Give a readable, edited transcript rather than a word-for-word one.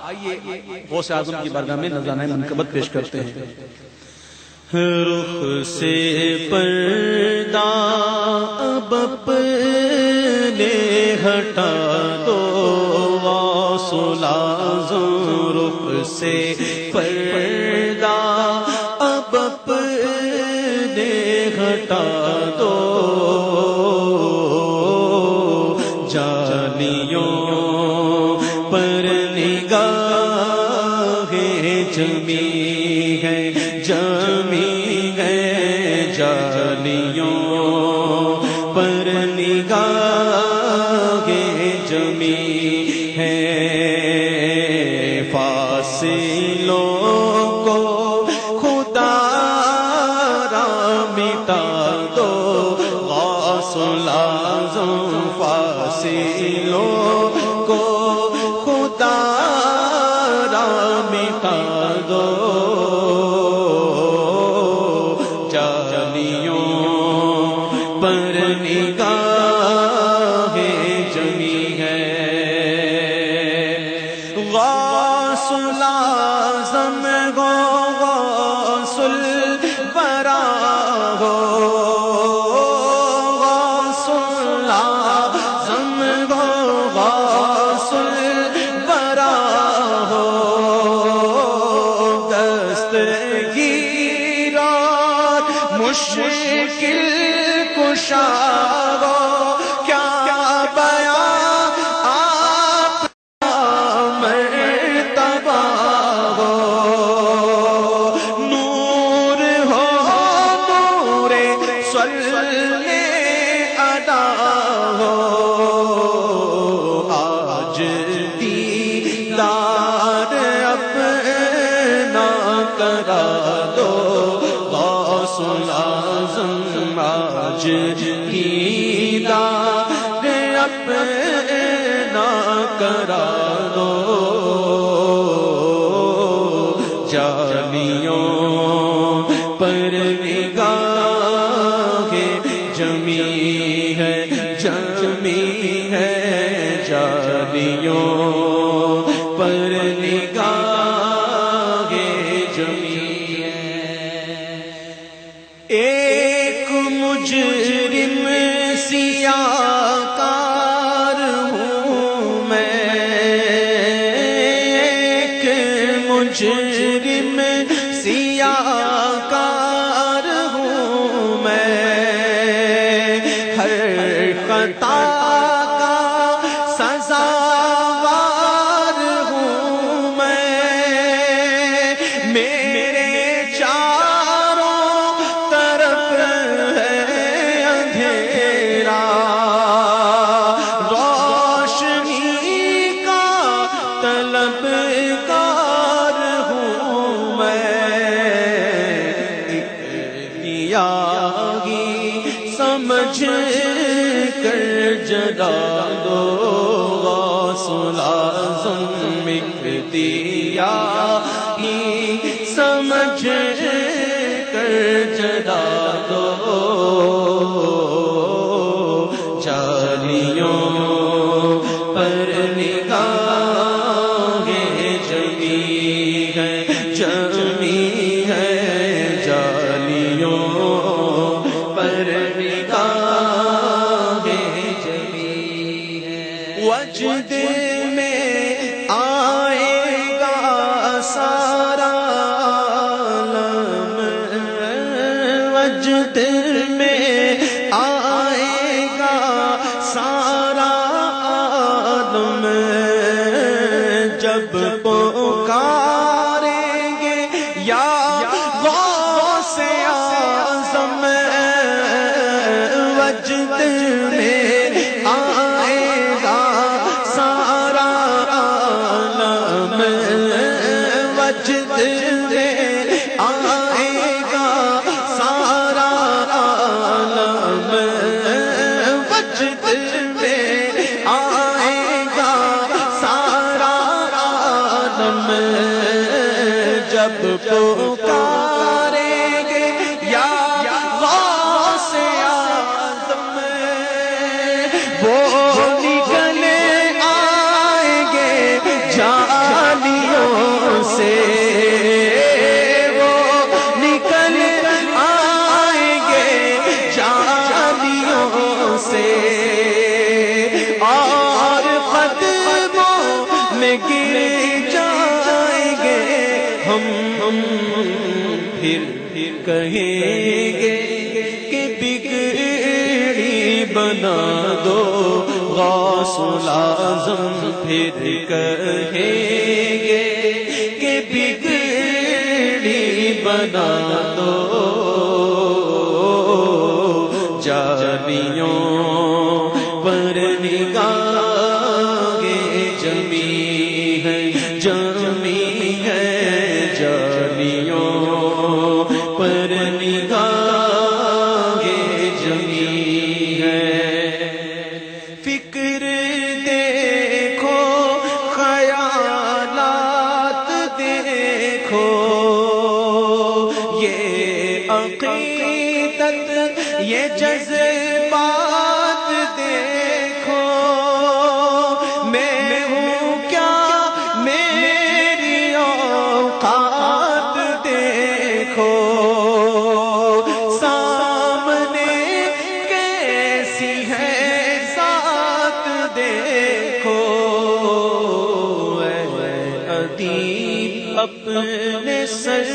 غوث اعظم کی بارگاہ میں نذرانہ منقبت پیش کرتے ہیں۔ رخ سے پردہ اب اپنے ہٹا دو غوث اعظم، رخ سے پردہ اب اپنے ہٹا دو، جالیوں پر نگاہیں جمی ہے، جمی ہے، جالیوں پر نگاہیں جمی ہے، فاصلوں کو خدا را مٹا دو غوث اعظم، فاصلوں کو خدا را مٹا دو، جالیوں پر نگاہیں جمی ہے، غوث اعظم گو غوث الورا ہو، غوث اعظم گو غوث الورا ہو، دستگیر اور مشکل کشا ہو، کیا بیان آپ کا مرتبہ ہو، نور ہو نور صلی ادا ہو، آج دیدار اپنا کرا دو غوث اعظم، آج دیدار اپنا کرا دو، جالیوں پر نگاہیں جمی ہے، جمی ہے، جالیوں پر نگاہیں جمی ہے، ایک مجرم سیاہ کار ہوں میں، ایک مجرم سیاہ کار ہوں میں، ہر خطا کا سزاوار ہوں میں، میرے چاروں طرف ہے اندھیرا، روشنی کا طلبگار ہوں میں، سیاہی سمجھ کر جلا دو غوث اعظم، ایک سیاہی سمجھ کر جلا دو، جالیوں پر نگاہیں جمی ہے، جمی ہے، جالیوں پر نگاہیں جمی ہے، وجد میں آئے گا سارا عالم، وجد میں آئے گا سارا عالم، جب پکاریں گے یا غوث اعظم، وجد میں آئے گا سارا عالم، وجد میں آئے گا سارا عالم، وجد میں آئے گا سارا عالم، جب پکاریں گے یا غوث اعظم، وہ نکلے آئیں گے جالی پھر کہیں گے کہ بگڑی بنا دو غوث الاعظم، پھر کہیں گے کہ بگڑی بنا دو جانیوں پر نگاہ جمی ہے، جمی ہے جانیوں پر نگاہ جمی ہے۔ فکر دیکھو خیالات دیکھو یہ عقیدت یہ جذبات دیکھو، میں ہوں کیا میری اوقات دیکھو، سامنے کیسی ہے ذات دیکھو، اے ادیب اپنے سر